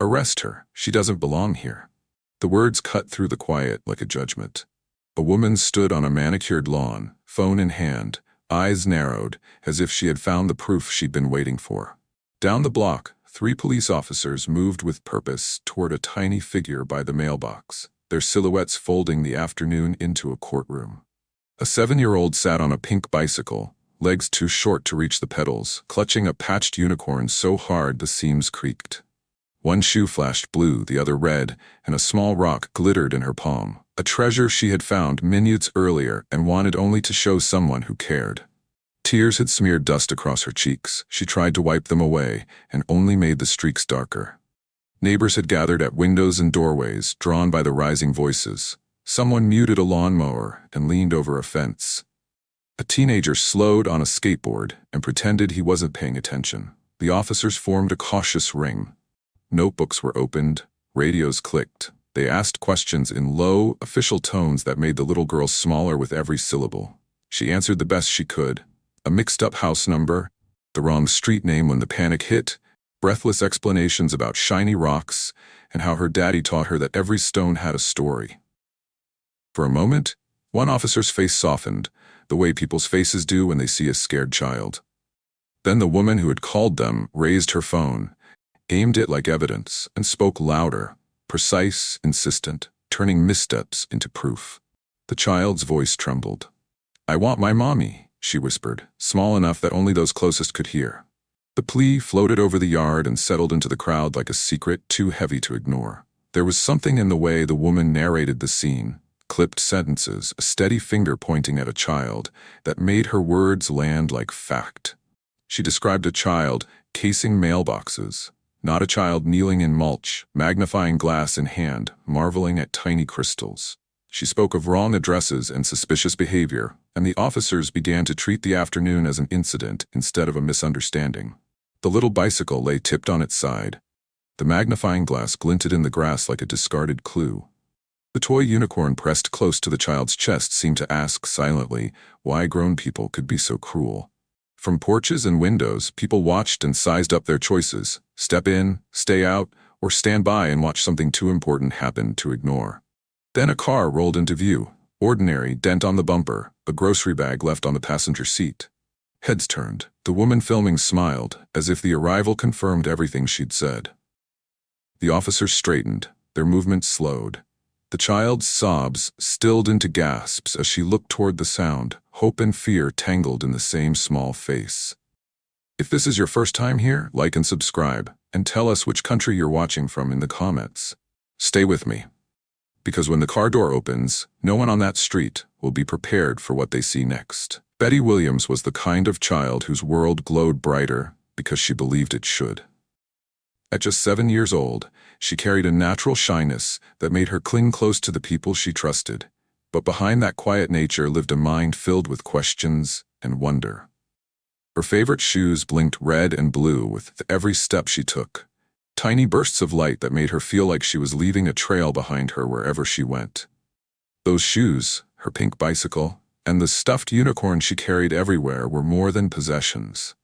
"Arrest her. She doesn't belong here." The words cut through the quiet like a judgment. A woman stood on a manicured lawn, phone in hand, eyes narrowed, as if she had found the proof she'd been waiting for. Down the block, 3 police officers moved with purpose toward a tiny figure by the mailbox, their silhouettes folding the afternoon into a courtroom. A 7-year-old sat on a pink bicycle, legs too short to reach the pedals, clutching a patched unicorn so hard the seams creaked. One shoe flashed blue, the other red, and a small rock glittered in her palm, a treasure she had found minutes earlier and wanted only to show someone who cared. Tears had smeared dust across her cheeks. She tried to wipe them away and only made the streaks darker. Neighbors had gathered at windows and doorways, drawn by the rising voices. Someone muted a lawnmower and leaned over a fence. A teenager slowed on a skateboard and pretended he wasn't paying attention. The officers formed a cautious ring. Notebooks were opened, radios clicked. They asked questions in low, official tones that made the little girl smaller with every syllable. She answered the best she could. A mixed-up house number, the wrong street name when the panic hit, breathless explanations about shiny rocks, and how her daddy taught her that every stone had a story. For a moment, one officer's face softened, the way people's faces do when they see a scared child. Then the woman who had called them raised her phone, aimed it like evidence, and spoke louder, precise, insistent, turning missteps into proof. The child's voice trembled. "I want my mommy," she whispered, small enough that only those closest could hear. The plea floated over the yard and settled into the crowd like a secret too heavy to ignore. There was something in the way the woman narrated the scene, clipped sentences, a steady finger pointing at a child, that made her words land like fact. She described a child casing mailboxes, not a child kneeling in mulch, magnifying glass in hand, marveling at tiny crystals. She spoke of wrong addresses and suspicious behavior, and the officers began to treat the afternoon as an incident instead of a misunderstanding. The little bicycle lay tipped on its side. The magnifying glass glinted in the grass like a discarded clue. The toy unicorn pressed close to the child's chest seemed to ask silently why grown people could be so cruel. From porches and windows, people watched and sized up their choices: step in, stay out, or stand by and watch something too important happen to ignore. Then a car rolled into view. Ordinary, dent on the bumper, a grocery bag left on the passenger seat. Heads turned. The woman filming smiled, as if the arrival confirmed everything she'd said. The officers straightened, their movements slowed. The child's sobs stilled into gasps as she looked toward the sound, hope and fear tangled in the same small face. If this is your first time here, like and subscribe, and tell us which country you're watching from in the comments. Stay with me. Because when the car door opens, no one on that street will be prepared for what they see next. Betty Williams was the kind of child whose world glowed brighter because she believed it should. At just 7 years old, she carried a natural shyness that made her cling close to the people she trusted. But behind that quiet nature lived a mind filled with questions and wonder. Her favorite shoes blinked red and blue with every step she took. Tiny bursts of light that made her feel like she was leaving a trail behind her wherever she went. Those shoes, her pink bicycle, and the stuffed unicorn she carried everywhere were more than possessions.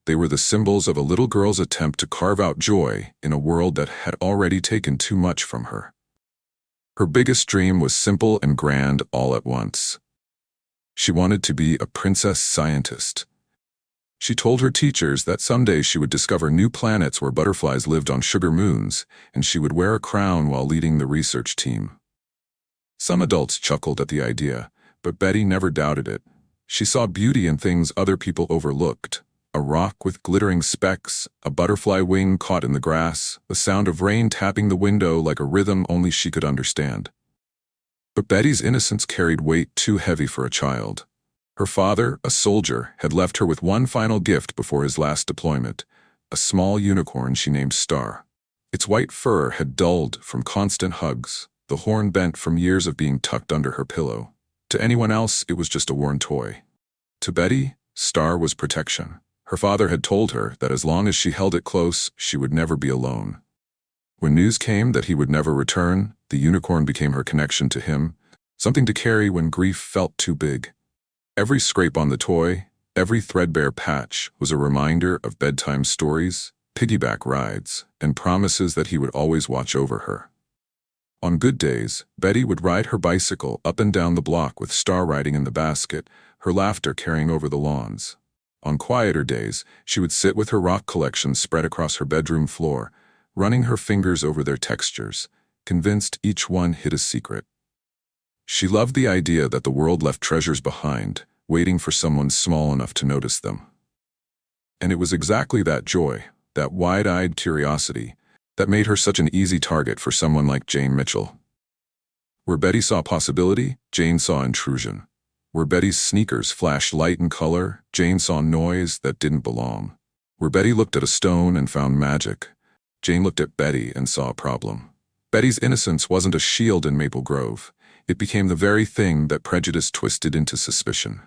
They were the symbols of a little girl's attempt to carve out joy in a world that had already taken too much from her. Her biggest dream was simple and grand all at once. She wanted to be a princess scientist. She told her teachers that someday she would discover new planets where butterflies lived on sugar moons, and she would wear a crown while leading the research team. Some adults chuckled at the idea, but Betty never doubted it. She saw beauty in things other people overlooked. A rock with glittering specks, a butterfly wing caught in the grass, the sound of rain tapping the window like a rhythm only she could understand. But Betty's innocence carried weight too heavy for a child. Her father, a soldier, had left her with one final gift before his last deployment, a small unicorn she named Star. Its white fur had dulled from constant hugs, the horn bent from years of being tucked under her pillow. To anyone else, it was just a worn toy. To Betty, Star was protection. Her father had told her that as long as she held it close, she would never be alone. When news came that he would never return, the unicorn became her connection to him, something to carry when grief felt too big. Every scrape on the toy, every threadbare patch was a reminder of bedtime stories, piggyback rides, and promises that he would always watch over her. On good days, Betty would ride her bicycle up and down the block with Star riding in the basket, her laughter carrying over the lawns. On quieter days, she would sit with her rock collection spread across her bedroom floor, running her fingers over their textures, convinced each one hid a secret. She loved the idea that the world left treasures behind, waiting for someone small enough to notice them. And it was exactly that joy, that wide-eyed curiosity, that made her such an easy target for someone like Jane Mitchell. Where Betty saw possibility, Jane saw intrusion. Where Betty's sneakers flashed light and color, Jane saw noise that didn't belong. Where Betty looked at a stone and found magic, Jane looked at Betty and saw a problem. Betty's innocence wasn't a shield in Maple Grove. It became the very thing that prejudice twisted into suspicion.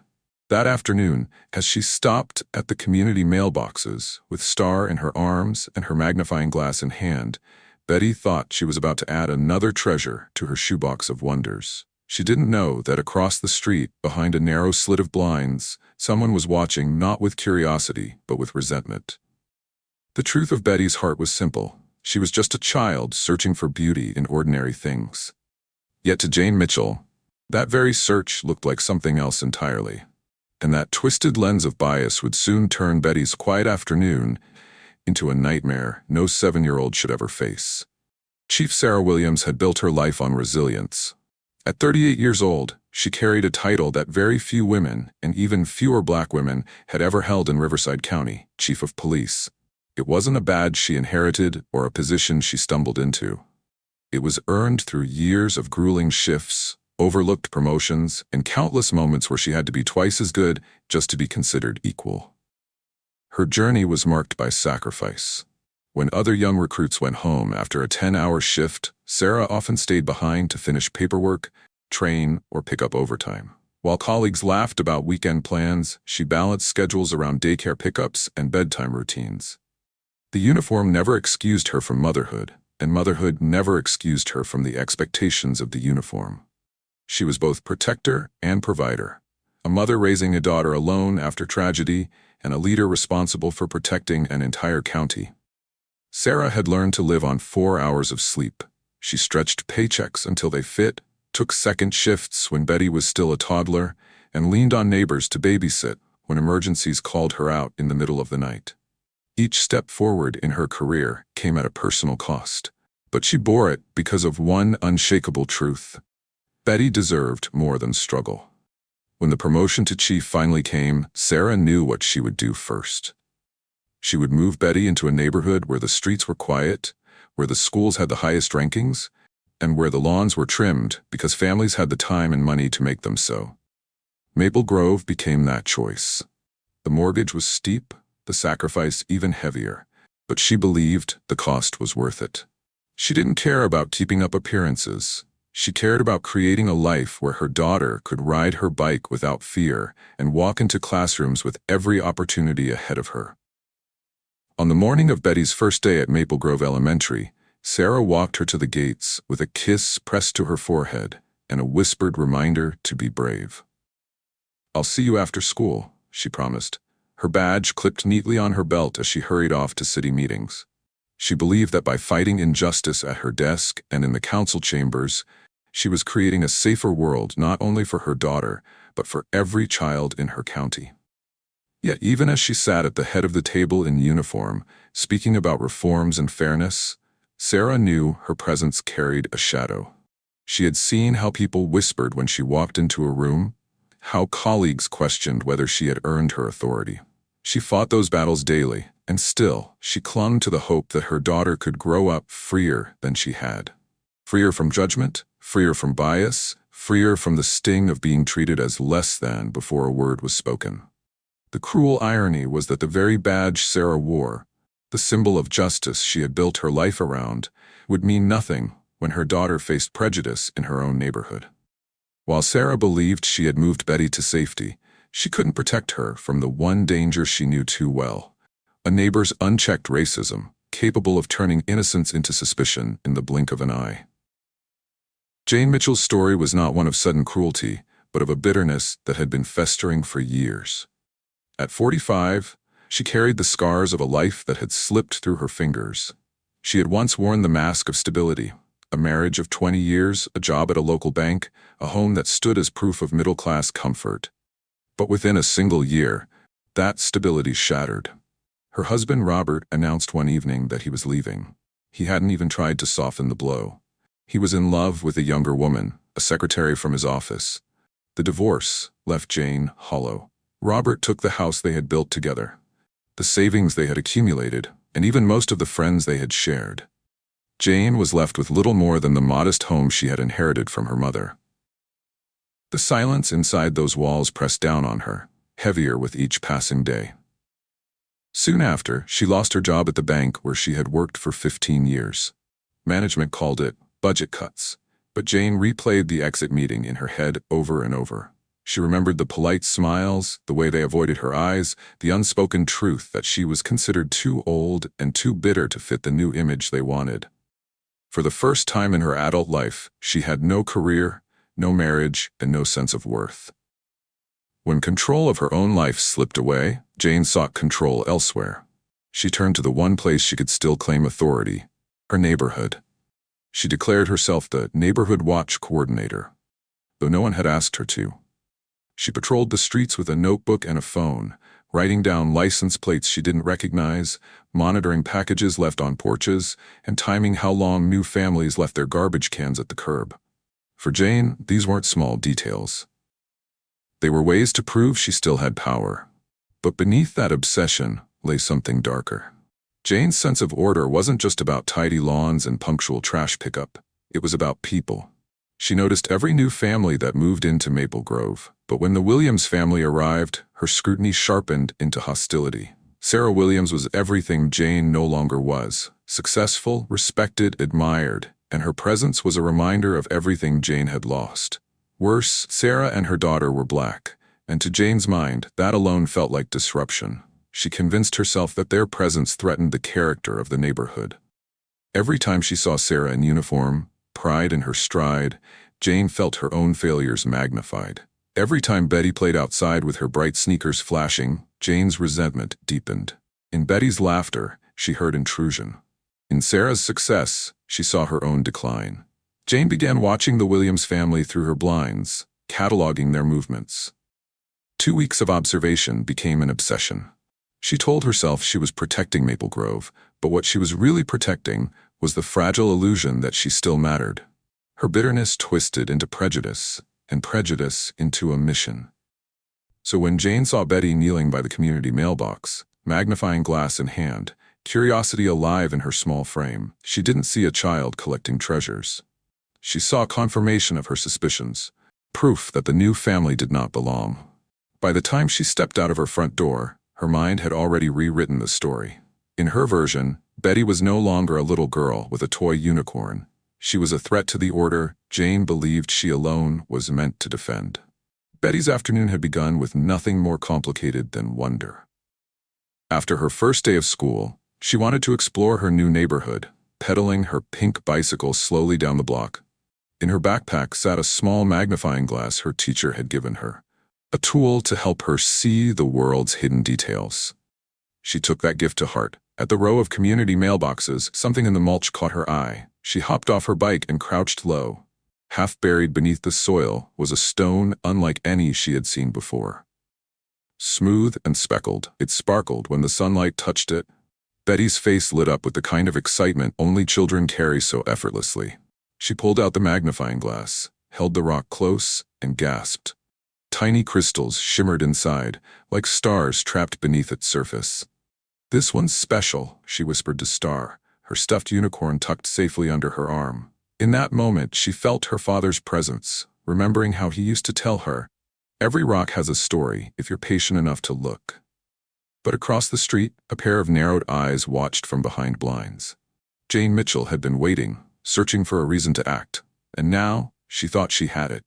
That afternoon, as she stopped at the community mailboxes, with Star in her arms and her magnifying glass in hand, Betty thought she was about to add another treasure to her shoebox of wonders. She didn't know that across the street, behind a narrow slit of blinds, someone was watching not with curiosity, but with resentment. The truth of Betty's heart was simple. She was just a child searching for beauty in ordinary things. Yet to Jane Mitchell, that very search looked like something else entirely. And that twisted lens of bias would soon turn Betty's quiet afternoon into a nightmare no 7-year-old should ever face. Chief Sarah Williams had built her life on resilience. At 38 years old, she carried a title that very few women, and even fewer black women, had ever held in Riverside County, Chief of Police. It wasn't a badge she inherited or a position she stumbled into. It was earned through years of grueling shifts, overlooked promotions, and countless moments where she had to be twice as good just to be considered equal. Her journey was marked by sacrifice. When other young recruits went home after a 10-hour shift, Sarah often stayed behind to finish paperwork, train, or pick up overtime. While colleagues laughed about weekend plans, she balanced schedules around daycare pickups and bedtime routines. The uniform never excused her from motherhood, and motherhood never excused her from the expectations of the uniform. She was both protector and provider, a mother raising a daughter alone after tragedy, and a leader responsible for protecting an entire county. Sarah had learned to live on 4 hours of sleep. She stretched paychecks until they fit, took second shifts when Betty was still a toddler, and leaned on neighbors to babysit when emergencies called her out in the middle of the night. Each step forward in her career came at a personal cost, but she bore it because of one unshakable truth. Betty deserved more than struggle. When the promotion to chief finally came, Sarah knew what she would do first. She would move Betty into a neighborhood where the streets were quiet, where the schools had the highest rankings, and where the lawns were trimmed because families had the time and money to make them so. Maple Grove became that choice. The mortgage was steep, the sacrifice even heavier, but she believed the cost was worth it. She didn't care about keeping up appearances. She cared about creating a life where her daughter could ride her bike without fear and walk into classrooms with every opportunity ahead of her. On the morning of Betty's first day at Maple Grove Elementary, Sarah walked her to the gates with a kiss pressed to her forehead and a whispered reminder to be brave. "I'll see you after school," she promised, her badge clipped neatly on her belt as she hurried off to city meetings. She believed that by fighting injustice at her desk and in the council chambers, she was creating a safer world not only for her daughter, but for every child in her county. Yet even as she sat at the head of the table in uniform, speaking about reforms and fairness, Sarah knew her presence carried a shadow. She had seen how people whispered when she walked into a room, how colleagues questioned whether she had earned her authority. She fought those battles daily, and still, she clung to the hope that her daughter could grow up freer than she had. Freer from judgment, freer from bias, freer from the sting of being treated as less than before a word was spoken. The cruel irony was that the very badge Sarah wore, the symbol of justice she had built her life around, would mean nothing when her daughter faced prejudice in her own neighborhood. While Sarah believed she had moved Betty to safety, she couldn't protect her from the one danger she knew too well: a neighbor's unchecked racism, capable of turning innocence into suspicion in the blink of an eye. Jane Mitchell's story was not one of sudden cruelty, but of a bitterness that had been festering for years. At 45, She carried the scars of a life that had slipped through her fingers. She had once worn the mask of stability, a marriage of 20 years, a job at a local bank, a home that stood as proof of middle-class comfort. But within a single year, that stability shattered. Her husband Robert announced one evening that he was leaving. He hadn't even tried to soften the blow. He was in love with a younger woman, a secretary from his office. The divorce left Jane hollow. Robert took the house they had built together, the savings they had accumulated, and even most of the friends they had shared. Jane was left with little more than the modest home she had inherited from her mother. The silence inside those walls pressed down on her, heavier with each passing day. Soon after, she lost her job at the bank where she had worked for 15 years. Management called it budget cuts, but Jane replayed the exit meeting in her head over and over. She remembered the polite smiles, the way they avoided her eyes, the unspoken truth that she was considered too old and too bitter to fit the new image they wanted. For the first time in her adult life, she had no career, no marriage, and no sense of worth. When control of her own life slipped away, Jane sought control elsewhere. She turned to the one place she could still claim authority, her neighborhood. She declared herself the neighborhood watch coordinator, though no one had asked her to. She patrolled the streets with a notebook and a phone, writing down license plates she didn't recognize, monitoring packages left on porches, and timing how long new families left their garbage cans at the curb. For Jane, these weren't small details. They were ways to prove she still had power. But beneath that obsession lay something darker. Jane's sense of order wasn't just about tidy lawns and punctual trash pickup. It was about people. She noticed every new family that moved into Maple Grove. But when the Williams family arrived, her scrutiny sharpened into hostility. Sarah Williams was everything Jane no longer was: successful, respected, admired, and her presence was a reminder of everything Jane had lost. Worse, Sarah and her daughter were black, and to Jane's mind, that alone felt like disruption. She convinced herself that their presence threatened the character of the neighborhood. Every time she saw Sarah in uniform, pride in her stride, Jane felt her own failures magnified. Every time Betty played outside with her bright sneakers flashing, Jane's resentment deepened. In Betty's laughter, she heard intrusion. In Sarah's success, she saw her own decline. Jane began watching the Williams family through her blinds, cataloging their movements. 2 weeks of observation became an obsession. She told herself she was protecting Maple Grove, but what she was really protecting was the fragile illusion that she still mattered. Her bitterness twisted into prejudice, and prejudice into a mission. So when Jane saw Betty kneeling by the community mailbox, magnifying glass in hand, curiosity alive in her small frame, she didn't see a child collecting treasures. She saw confirmation of her suspicions, proof that the new family did not belong. By the time she stepped out of her front door, her mind had already rewritten the story. In her version, Betty was no longer a little girl with a toy unicorn. She was a threat to the order Jane believed she alone was meant to defend. Betty's afternoon had begun with nothing more complicated than wonder. After her first day of school, she wanted to explore her new neighborhood, pedaling her pink bicycle slowly down the block. In her backpack sat a small magnifying glass her teacher had given her, a tool to help her see the world's hidden details. She took that gift to heart. At the row of community mailboxes, something in the mulch caught her eye. She hopped off her bike and crouched low. Half buried beneath the soil was a stone unlike any she had seen before. Smooth and speckled, it sparkled when the sunlight touched it. Betty's face lit up with the kind of excitement only children carry so effortlessly. She pulled out the magnifying glass, held the rock close, and gasped. Tiny crystals shimmered inside, like stars trapped beneath its surface. "This one's special," she whispered to Star, her stuffed unicorn tucked safely under her arm. In that moment, she felt her father's presence, remembering how he used to tell her, "Every rock has a story if you're patient enough to look." But across the street, a pair of narrowed eyes watched from behind blinds. Jane Mitchell had been waiting, searching for a reason to act, and now she thought she had it.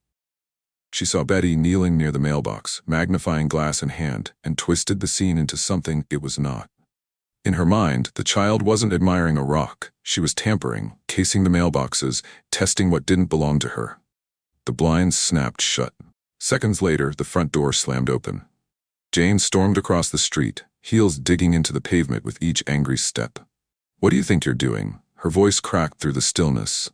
She saw Betty kneeling near the mailbox, magnifying glass in hand, and twisted the scene into something it was not. In her mind, the child wasn't admiring a rock. She was tampering, casing the mailboxes, testing what didn't belong to her. The blinds snapped shut. Seconds later, the front door slammed open. Jane stormed across the street, heels digging into the pavement with each angry step. "What do you think you're doing?" Her voice cracked through the stillness.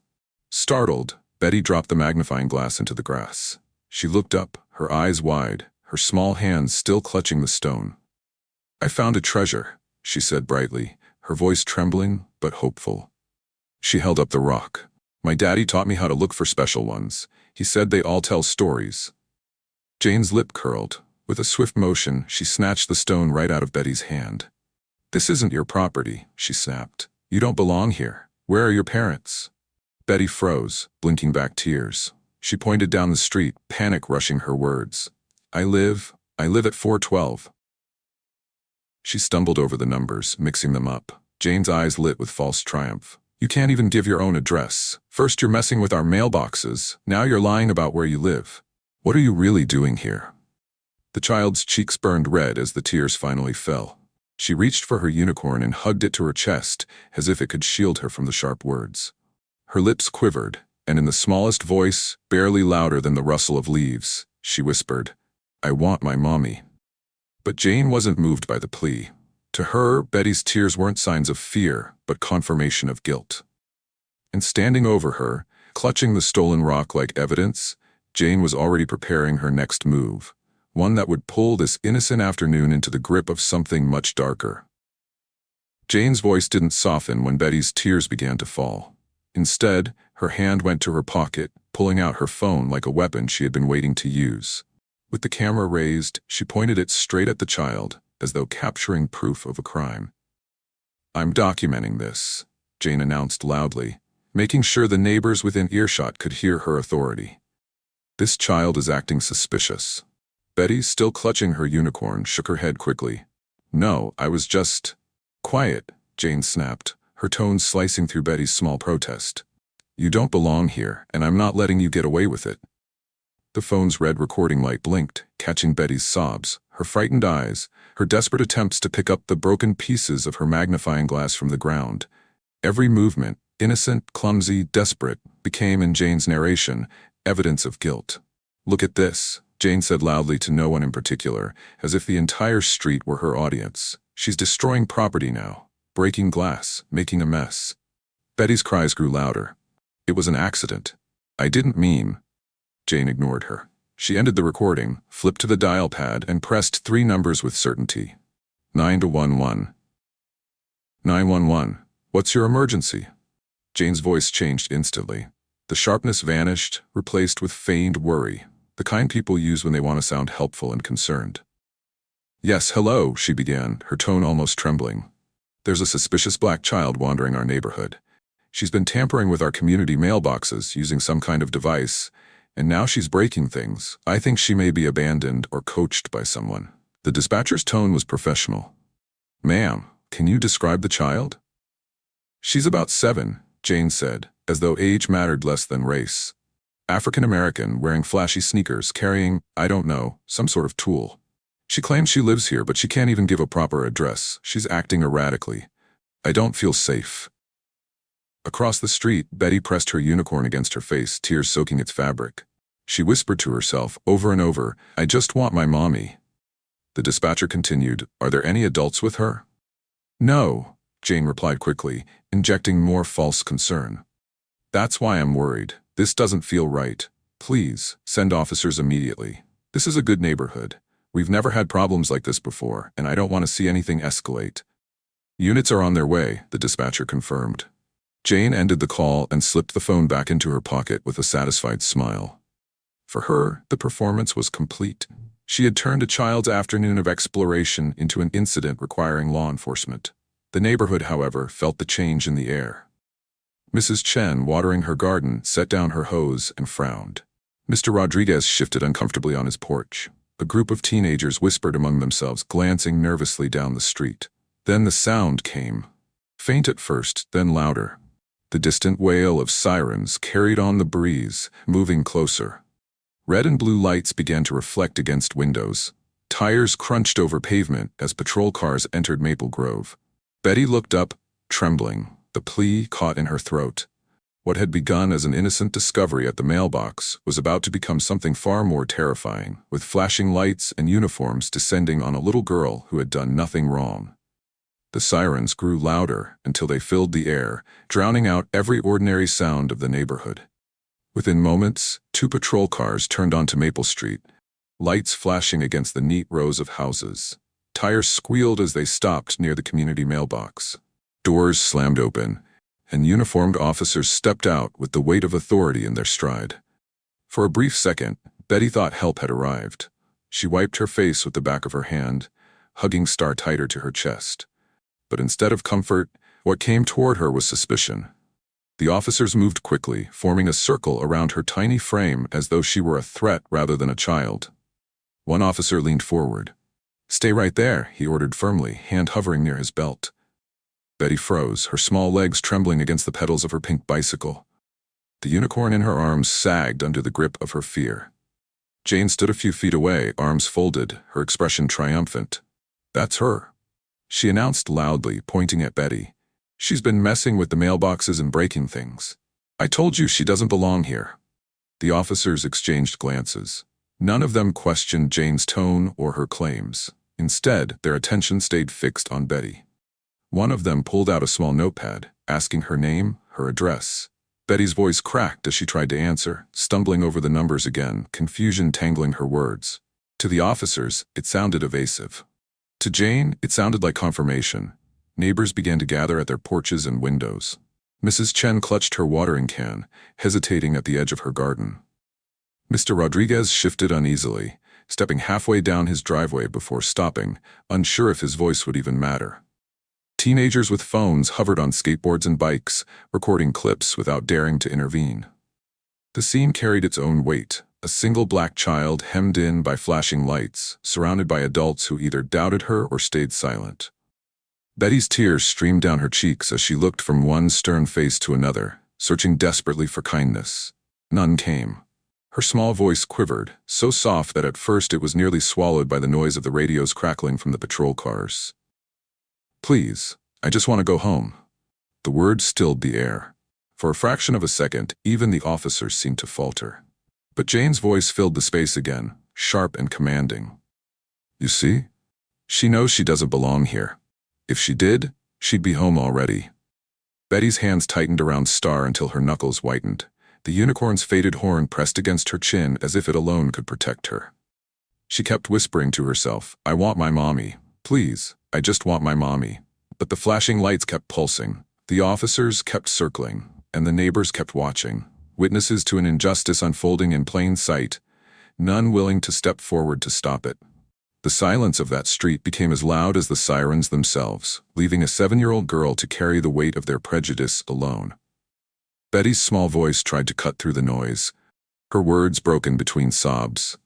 Startled, Betty dropped the magnifying glass into the grass. She looked up, her eyes wide, her small hands still clutching the stone. "I found a treasure," she said brightly, her voice trembling but hopeful. She held up the rock. "My daddy taught me how to look for special ones. He said they all tell stories." Jane's lip curled. With a swift motion, she snatched the stone right out of Betty's hand. "This isn't your property," she snapped. "You don't belong here. Where are your parents?" Betty froze, blinking back tears. She pointed down the street, panic rushing her words. I live at 412. She stumbled over the numbers, mixing them up. Jane's eyes lit with false triumph. "You can't even give your own address. First you're messing with our mailboxes, now you're lying about where you live. What are you really doing here?" The child's cheeks burned red as the tears finally fell. She reached for her unicorn and hugged it to her chest, as if it could shield her from the sharp words. Her lips quivered, and in the smallest voice, barely louder than the rustle of leaves, she whispered, "I want my mommy." But Jane wasn't moved by the plea. To her, Betty's tears weren't signs of fear, but confirmation of guilt. And standing over her, clutching the stolen rock like evidence, Jane was already preparing her next move, one that would pull this innocent afternoon into the grip of something much darker. Jane's voice didn't soften when Betty's tears began to fall. Instead, her hand went to her pocket, pulling out her phone like a weapon she had been waiting to use. With the camera raised, she pointed it straight at the child, as though capturing proof of a crime. "I'm documenting this," Jane announced loudly, making sure the neighbors within earshot could hear her authority. "This child is acting suspicious." Betty, still clutching her unicorn, shook her head quickly. "No, I was just—" "Quiet," Jane snapped, her tone slicing through Betty's small protest. "You don't belong here, and I'm not letting you get away with it." The phone's red recording light blinked, catching Betty's sobs, her frightened eyes, her desperate attempts to pick up the broken pieces of her magnifying glass from the ground. Every movement, innocent, clumsy, desperate, became, in Jane's narration, evidence of guilt. "Look at this," Jane said loudly to no one in particular, as if the entire street were her audience. "She's destroying property now, breaking glass, making a mess." Betty's cries grew louder. "It was an accident. I didn't mean—" Jane ignored her. She ended the recording, flipped to the dial pad, and pressed 3 numbers with certainty. 9-11. 911. "What's your emergency?" Jane's voice changed instantly. The sharpness vanished, replaced with feigned worry, the kind people use when they want to sound helpful and concerned. "Yes, hello," she began, her tone almost trembling. "There's a suspicious black child wandering our neighborhood. She's been tampering with our community mailboxes using some kind of device, and now she's breaking things. I think she may be abandoned or coached by someone." The dispatcher's tone was professional. "Ma'am, can you describe the child?" "She's about 7, Jane said, as though age mattered less than race. African American, wearing flashy sneakers, carrying, I don't know, some sort of tool. She claims she lives here, but she can't even give a proper address. She's acting erratically. I don't feel safe." Across the street, Betty pressed her unicorn against her face, tears soaking its fabric. She whispered to herself over and over, "I just want my mommy." The dispatcher continued, "Are there any adults with her?" "No," Jane replied quickly, injecting more false concern. "That's why I'm worried. This doesn't feel right. Please, send officers immediately. This is a good neighborhood. We've never had problems like this before, and I don't want to see anything escalate." "Units are on their way," the dispatcher confirmed. Jane ended the call and slipped the phone back into her pocket with a satisfied smile. For her, the performance was complete. She had turned a child's afternoon of exploration into an incident requiring law enforcement. The neighborhood, however, felt the change in the air. Mrs. Chen, watering her garden, set down her hose and frowned. Mr. Rodriguez shifted uncomfortably on his porch. A group of teenagers whispered among themselves, glancing nervously down the street. Then the sound came. Faint at first, then louder. The distant wail of sirens carried on the breeze, moving closer. Red and blue lights began to reflect against windows. Tires crunched over pavement as patrol cars entered Maple Grove. Betty looked up, trembling, the plea caught in her throat. What had begun as an innocent discovery at the mailbox was about to become something far more terrifying, with flashing lights and uniforms descending on a little girl who had done nothing wrong. The sirens grew louder until they filled the air, drowning out every ordinary sound of the neighborhood. Within moments, 2 patrol cars turned onto Maple Street, lights flashing against the neat rows of houses. Tires squealed as they stopped near the community mailbox. Doors slammed open, and uniformed officers stepped out with the weight of authority in their stride. For a brief second, Betty thought help had arrived. She wiped her face with the back of her hand, hugging Star tighter to her chest. But instead of comfort, what came toward her was suspicion. The officers moved quickly, forming a circle around her tiny frame as though she were a threat rather than a child. One officer leaned forward. "Stay right there," he ordered firmly, hand hovering near his belt. Betty froze, her small legs trembling against the pedals of her pink bicycle. The unicorn in her arms sagged under the grip of her fear. Jane stood a few feet away, arms folded, her expression triumphant. "That's her," she announced loudly, pointing at Betty. "She's been messing with the mailboxes and breaking things. I told you she doesn't belong here." The officers exchanged glances. None of them questioned Jane's tone or her claims. Instead, their attention stayed fixed on Betty. One of them pulled out a small notepad, asking her name, her address. Betty's voice cracked as she tried to answer, stumbling over the numbers again, confusion tangling her words. To the officers, it sounded evasive. To Jane, it sounded like confirmation. Neighbors began to gather at their porches and windows. Mrs. Chen clutched her watering can, hesitating at the edge of her garden. Mr. Rodriguez shifted uneasily, stepping halfway down his driveway before stopping, unsure if his voice would even matter. Teenagers with phones hovered on skateboards and bikes, recording clips without daring to intervene. The scene carried its own weight, a single black child hemmed in by flashing lights, surrounded by adults who either doubted her or stayed silent. Betty's tears streamed down her cheeks as she looked from one stern face to another, searching desperately for kindness. None came. Her small voice quivered, so soft that at first it was nearly swallowed by the noise of the radios crackling from the patrol cars. "Please, I just want to go home." The words stilled the air. For a fraction of a second, even the officers seemed to falter. But Jane's voice filled the space again, sharp and commanding. "You see? She knows she doesn't belong here. If she did, she'd be home already." Betty's hands tightened around Star until her knuckles whitened. The unicorn's faded horn pressed against her chin as if it alone could protect her. She kept whispering to herself, "I want my mommy. Please, I just want my mommy." But the flashing lights kept pulsing. The officers kept circling, and the neighbors kept watching, witnesses to an injustice unfolding in plain sight, none willing to step forward to stop it. The silence of that street became as loud as the sirens themselves, leaving a 7-year-old girl to carry the weight of their prejudice alone. Betty's small voice tried to cut through the noise, her words broken between sobs.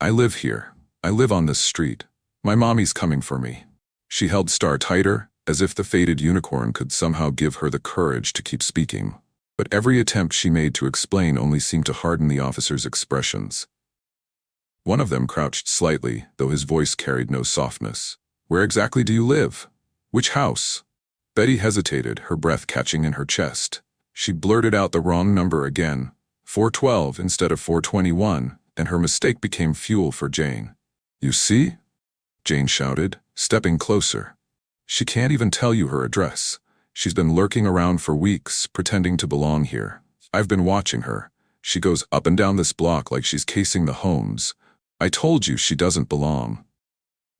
"I live here. I live on this street. My mommy's coming for me." She held Star tighter, as if the faded unicorn could somehow give her the courage to keep speaking. But every attempt she made to explain only seemed to harden the officers' expressions. One of them crouched slightly, though his voice carried no softness. "Where exactly do you live? Which house?" Betty hesitated, her breath catching in her chest. She blurted out the wrong number again, 412 instead of 421, and her mistake became fuel for Jane. "You see?" Jane shouted, stepping closer. "She can't even tell you her address. She's been lurking around for weeks, pretending to belong here. I've been watching her. She goes up and down this block like she's casing the homes. I told you she doesn't belong."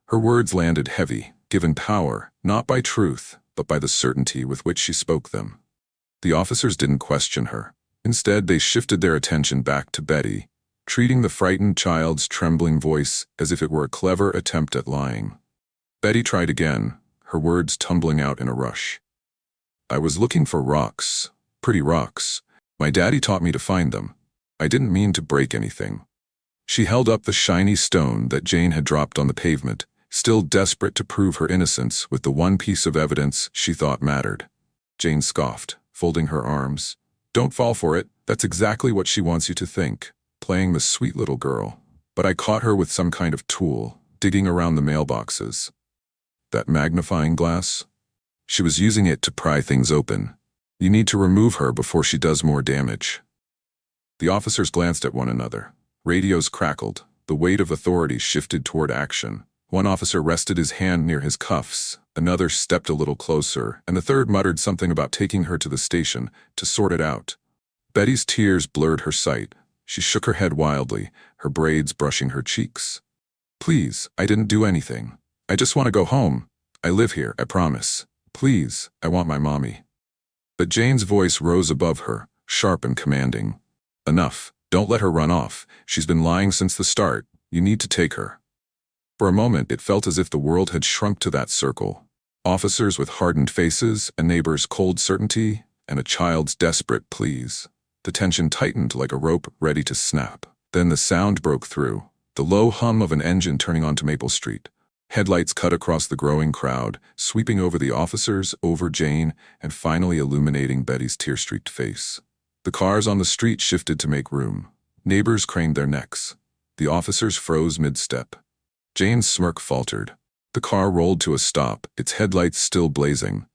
Her words landed heavy, given power, not by truth, but by the certainty with which she spoke them. The officers didn't question her. Instead, they shifted their attention back to Betty, treating the frightened child's trembling voice as if it were a clever attempt at lying. Betty tried again, her words tumbling out in a rush. "I was looking for rocks, pretty rocks. My daddy taught me to find them. I didn't mean to break anything." She held up the shiny stone that Jane had dropped on the pavement, still desperate to prove her innocence with the one piece of evidence she thought mattered. Jane scoffed, folding her arms. "Don't fall for it. That's exactly what she wants you to think, playing the sweet little girl. But I caught her with some kind of tool, digging around the mailboxes. That magnifying glass? She was using it to pry things open. You need to remove her before she does more damage. The officers glanced at one another. Radios crackled. The weight of authority shifted toward action. One officer rested his hand near his cuffs, another stepped a little closer, and the third muttered something about taking her to the station to sort it out. Betty's tears blurred her sight. She shook her head wildly, her braids brushing her cheeks. Please, I didn't do anything. I just want to go home. I live here, I promise. Please, I want my mommy. But Jane's voice rose above her, sharp and commanding. Enough. Don't let her run off. She's been lying since the start. You need to take her. For a moment, it felt as if the world had shrunk to that circle. Officers with hardened faces, a neighbor's cold certainty, and a child's desperate pleas. The tension tightened like a rope ready to snap. Then the sound broke through, the low hum of an engine turning onto Maple Street. Headlights cut across the growing crowd, sweeping over the officers, over Jane, and finally illuminating Betty's tear-streaked face. The cars on the street shifted to make room. Neighbors craned their necks. The officers froze mid-step. Jane's smirk faltered. The car rolled to a stop, its headlights still blazing.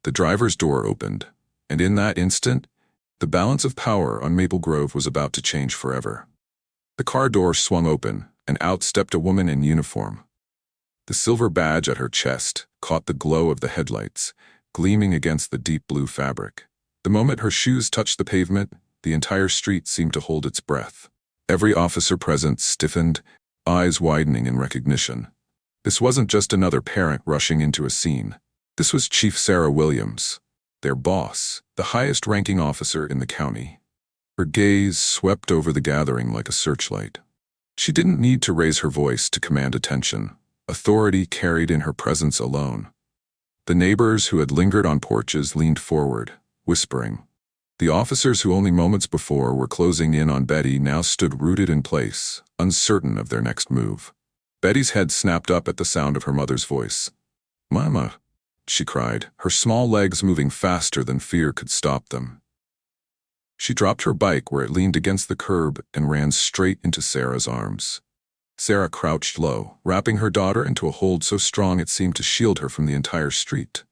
The driver's door opened, and in that instant, the balance of power on Maple Grove was about to change forever. The car door swung open, and out stepped a woman in uniform. The silver badge at her chest caught the glow of the headlights, gleaming against the deep blue fabric. The moment her shoes touched the pavement, the entire street seemed to hold its breath. Every officer present stiffened, eyes widening in recognition. This wasn't just another parent rushing into a scene. This was Chief Sarah Williams, their boss, the highest-ranking officer in the county. Her gaze swept over the gathering like a searchlight. She didn't need to raise her voice to command attention. Authority carried in her presence alone. The neighbors who had lingered on porches leaned forward, whispering. The officers who only moments before were closing in on Betty now stood rooted in place, uncertain of their next move. Betty's head snapped up at the sound of her mother's voice. "Mama," she cried, her small legs moving faster than fear could stop them. She dropped her bike where it leaned against the curb and ran straight into Sarah's arms. Sarah crouched low, wrapping her daughter into a hold so strong it seemed to shield her from the entire street.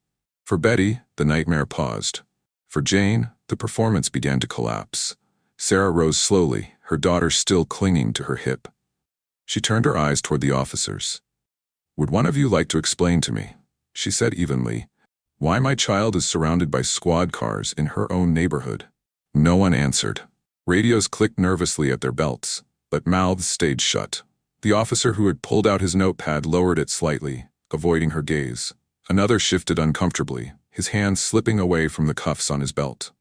For Betty, the nightmare paused. For Jane, the performance began to collapse. Sarah rose slowly, her daughter still clinging to her hip. She turned her eyes toward the officers. "Would one of you like to explain to me," she said evenly, "why my child is surrounded by squad cars in her own neighborhood?" No one answered. Radios clicked nervously at their belts, but mouths stayed shut. The officer who had pulled out his notepad lowered it slightly, avoiding her gaze. Another shifted uncomfortably, his hands slipping away from the cuffs on his belt.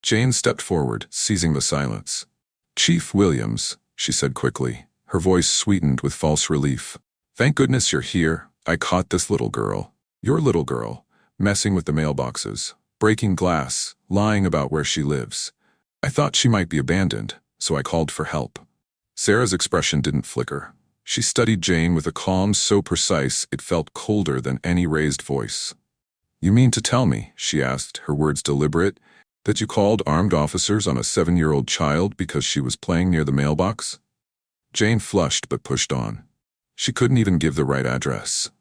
Jane stepped forward, seizing the silence. "Chief Williams," she said quickly, her voice sweetened with false relief. "Thank goodness you're here. I caught this little girl, your little girl, messing with the mailboxes, breaking glass, lying about where she lives. I thought she might be abandoned, so I called for help." Sarah's expression didn't flicker. She studied Jane with a calm so precise it felt colder than any raised voice. "You mean to tell me," she asked, her words deliberate, "that you called armed officers on a 7-year-old child because she was playing near the mailbox?" Jane flushed but pushed on. She couldn't even give the right address.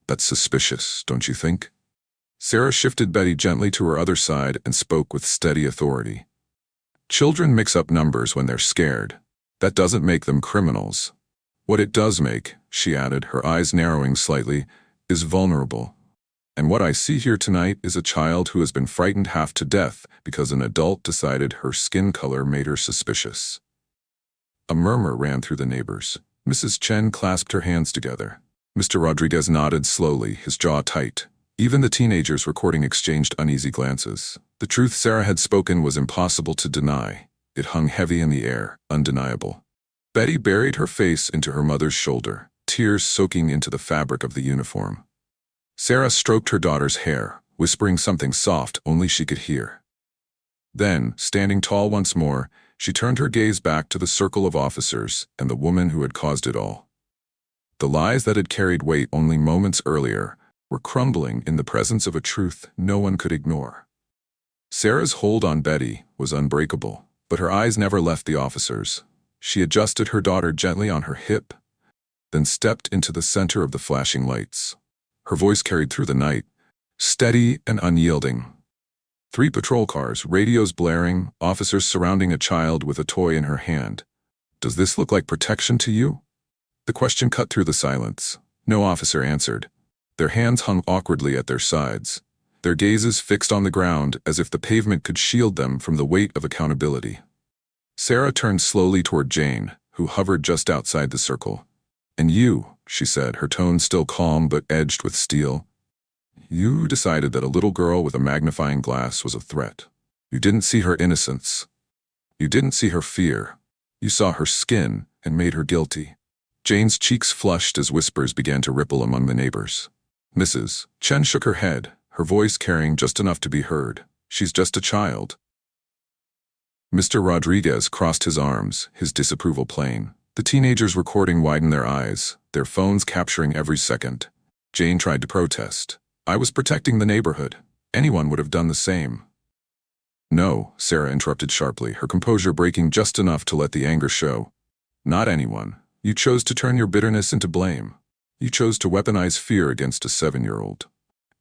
"That's suspicious, don't you think?" Sarah shifted Betty gently to her other side and spoke with steady authority. "Children mix up numbers when they're scared. That doesn't make them criminals. What it does make," she added, her eyes narrowing slightly, "is vulnerable. And what I see here tonight is a child who has been frightened half to death because an adult decided her skin color made her suspicious." A murmur ran through the neighbors. Mrs. Chen clasped her hands together. Mr. Rodriguez nodded slowly, his jaw tight. Even the teenagers recording exchanged uneasy glances. The truth Sarah had spoken was impossible to deny. It hung heavy in the air, undeniable. Betty buried her face into her mother's shoulder, tears soaking into the fabric of the uniform. Sarah stroked her daughter's hair, whispering something soft only she could hear. Then, standing tall once more, she turned her gaze back to the circle of officers and the woman who had caused it all. The lies that had carried weight only moments earlier were crumbling in the presence of a truth no one could ignore. Sarah's hold on Betty was unbreakable, but her eyes never left the officers. She adjusted her daughter gently on her hip, then stepped into the center of the flashing lights. Her voice carried through the night, steady and unyielding. 3 patrol cars, radios blaring, officers surrounding a child with a toy in her hand. Does this look like protection to you? The question cut through the silence. No officer answered. Their hands hung awkwardly at their sides, their gazes fixed on the ground as if the pavement could shield them from the weight of accountability. Sarah turned slowly toward Jane, who hovered just outside the circle. "And you," she said, her tone still calm but edged with steel. "You decided that a little girl with a magnifying glass was a threat. You didn't see her innocence. You didn't see her fear. You saw her skin and made her guilty." Jane's cheeks flushed as whispers began to ripple among the neighbors. Mrs. Chen shook her head, her voice carrying just enough to be heard. "She's just a child." Mr. Rodriguez crossed his arms, his disapproval plain. The teenagers recording widened their eyes, their phones capturing every second. Jane tried to protest. "I was protecting the neighborhood. Anyone would have done the same." "No," Sarah interrupted sharply, her composure breaking just enough to let the anger show. "Not anyone. You chose to turn your bitterness into blame. You chose to weaponize fear against a 7-year-old.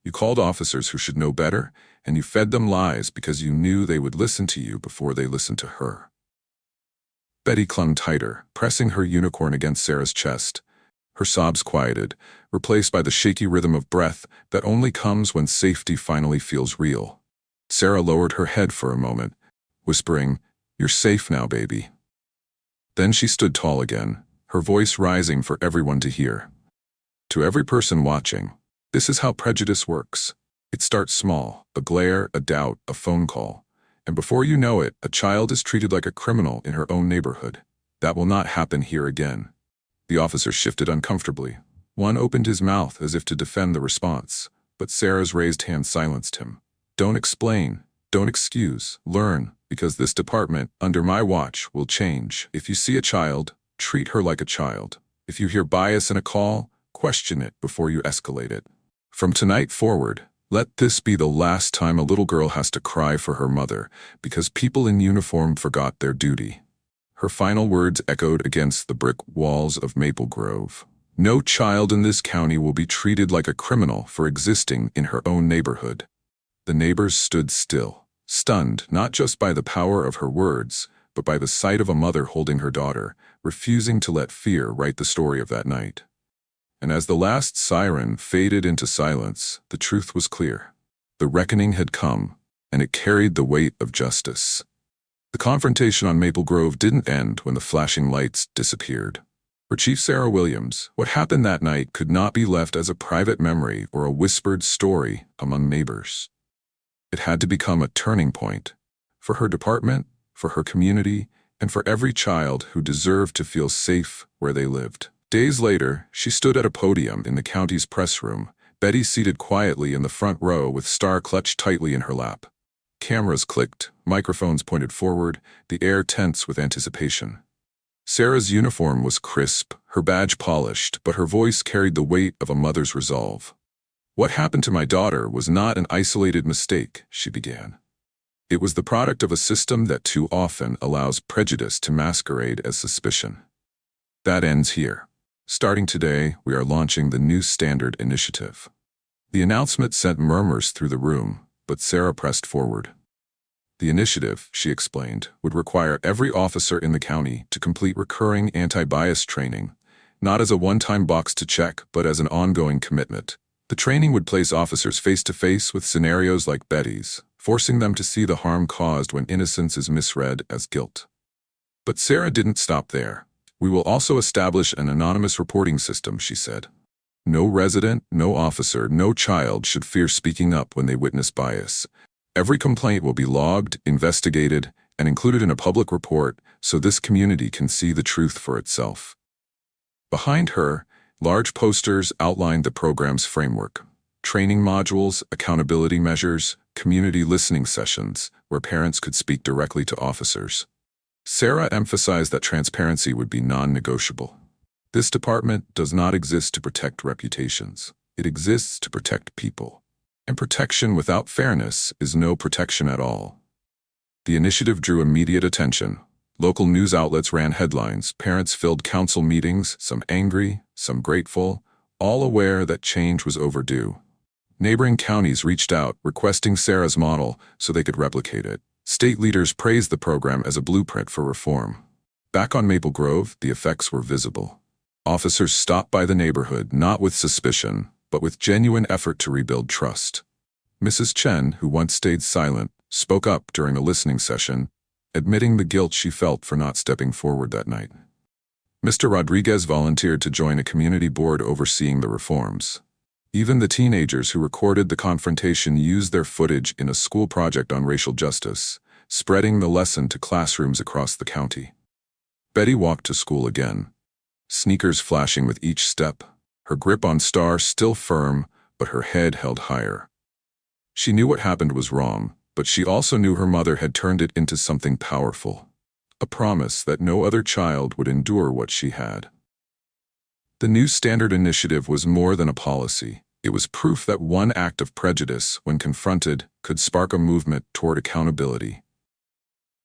You called officers who should know better, and you fed them lies because you knew they would listen to you before they listened to her." Betty clung tighter, pressing her unicorn against Sarah's chest. Her sobs quieted, replaced by the shaky rhythm of breath that only comes when safety finally feels real. Sarah lowered her head for a moment, whispering, "You're safe now, baby." Then she stood tall again, her voice rising for everyone to hear. "To every person watching, this is how prejudice works. It starts small, a glare, a doubt, a phone call. And before you know it, a child is treated like a criminal in her own neighborhood. That will not happen here again." The officer shifted uncomfortably. One opened his mouth as if to defend the response, but Sarah's raised hand silenced him. "Don't explain, don't excuse, learn, because this department, under my watch, will change. If you see a child, treat her like a child. If you hear bias in a call, question it before you escalate it. From tonight forward, let this be the last time a little girl has to cry for her mother because people in uniform forgot their duty." Her final words echoed against the brick walls of Maple Grove. "No child in this county will be treated like a criminal for existing in her own neighborhood." The neighbors stood still, stunned not just by the power of her words, but by the sight of a mother holding her daughter, refusing to let fear write the story of that night. And as the last siren faded into silence, the truth was clear. The reckoning had come, and it carried the weight of justice. The confrontation on Maple Grove didn't end when the flashing lights disappeared. For Chief Sarah Williams, what happened that night could not be left as a private memory or a whispered story among neighbors. It had to become a turning point for her department, for her community, and for every child who deserved to feel safe where they lived. Days later, she stood at a podium in the county's press room, Betty seated quietly in the front row with Star clutched tightly in her lap. Cameras clicked, microphones pointed forward, the air tense with anticipation. Sarah's uniform was crisp, her badge polished, but her voice carried the weight of a mother's resolve. "What happened to my daughter was not an isolated mistake," she began. "It was the product of a system that too often allows prejudice to masquerade as suspicion. That ends here. Starting today, we are launching the New Standard Initiative." The announcement sent murmurs through the room, but Sarah pressed forward. The initiative, she explained, would require every officer in the county to complete recurring anti-bias training, not as a one-time box to check, but as an ongoing commitment. The training would place officers face-to-face with scenarios like Betty's, forcing them to see the harm caused when innocence is misread as guilt. But Sarah didn't stop there. "We will also establish an anonymous reporting system," she said. "No resident, no officer, no child should fear speaking up when they witness bias. Every complaint will be logged, investigated, and included in a public report so this community can see the truth for itself." Behind her, large posters outlined the program's framework. Training modules, accountability measures, community listening sessions, where parents could speak directly to officers. Sarah emphasized that transparency would be non-negotiable. This department does not exist to protect reputations. It exists to protect people. And protection without fairness is no protection at all. The initiative drew immediate attention. Local news outlets ran headlines, parents filled council meetings, some angry, some grateful, all aware that change was overdue. Neighboring counties reached out, requesting Sarah's model so they could replicate it. State leaders praised the program as a blueprint for reform. Back on Maple Grove, the effects were visible. Officers stopped by the neighborhood not with suspicion, but with genuine effort to rebuild trust. Mrs. Chen, who once stayed silent, spoke up during a listening session, admitting the guilt she felt for not stepping forward that night. Mr. Rodriguez volunteered to join a community board overseeing the reforms. Even the teenagers who recorded the confrontation used their footage in a school project on racial justice, spreading the lesson to classrooms across the county. Betty walked to school again, sneakers flashing with each step, her grip on Star still firm, but her head held higher. She knew what happened was wrong, but she also knew her mother had turned it into something powerful, a promise that no other child would endure what she had. The New Standard Initiative was more than a policy. It was proof that one act of prejudice, when confronted, could spark a movement toward accountability.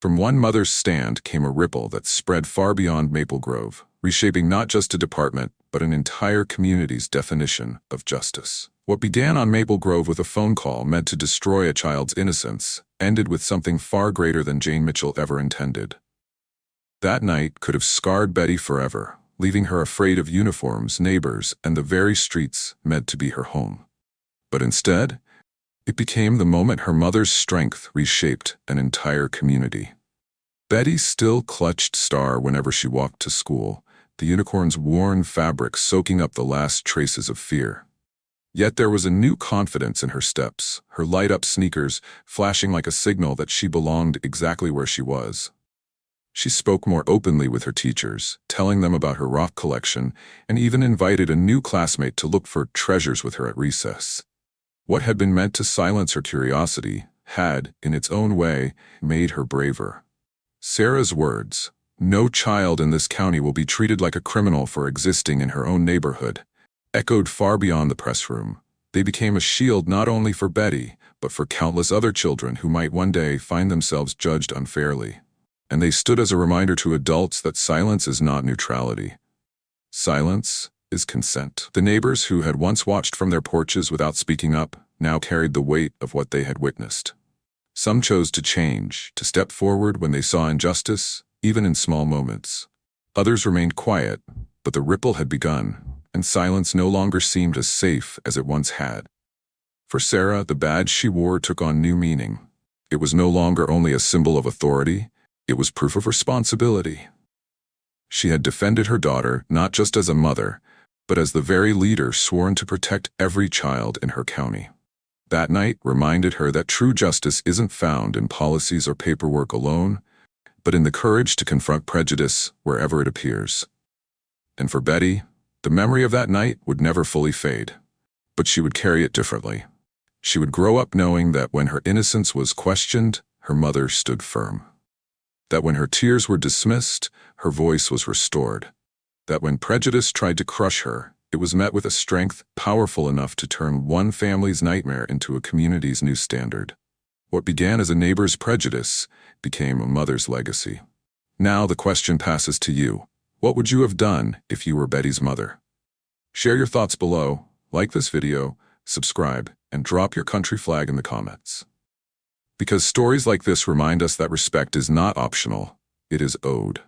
From one mother's stand came a ripple that spread far beyond Maple Grove, reshaping not just a department, but an entire community's definition of justice. What began on Maple Grove with a phone call meant to destroy a child's innocence ended with something far greater than Jane Mitchell ever intended. That night could have scarred Betty forever, leaving her afraid of uniforms, neighbors, and the very streets meant to be her home. But instead, it became the moment her mother's strength reshaped an entire community. Betty still clutched Star whenever she walked to school, the unicorn's worn fabric soaking up the last traces of fear. Yet there was a new confidence in her steps, her light-up sneakers flashing like a signal that she belonged exactly where she was. She spoke more openly with her teachers, telling them about her rock collection, and even invited a new classmate to look for treasures with her at recess. What had been meant to silence her curiosity had, in its own way, made her braver. Sarah's words, "No child in this county will be treated like a criminal for existing in her own neighborhood," echoed far beyond the press room. They became a shield not only for Betty, but for countless other children who might one day find themselves judged unfairly. And they stood as a reminder to adults that silence is not neutrality. Silence is consent. The neighbors who had once watched from their porches without speaking up now carried the weight of what they had witnessed. Some chose to change, to step forward when they saw injustice, even in small moments. Others remained quiet, but the ripple had begun, and silence no longer seemed as safe as it once had. For Sarah, the badge she wore took on new meaning. It was no longer only a symbol of authority, it was proof of responsibility. She had defended her daughter not just as a mother, but as the very leader sworn to protect every child in her county. That night reminded her that true justice isn't found in policies or paperwork alone, but in the courage to confront prejudice wherever it appears. And for Betty, the memory of that night would never fully fade, but she would carry it differently. She would grow up knowing that when her innocence was questioned, her mother stood firm. That when her tears were dismissed, her voice was restored. That when prejudice tried to crush her, it was met with a strength powerful enough to turn one family's nightmare into a community's new standard. What began as a neighbor's prejudice became a mother's legacy. Now the question passes to you. What would you have done if you were Betty's mother? Share your thoughts below, like this video, subscribe, and drop your country flag in the comments. Because stories like this remind us that respect is not optional, it is owed.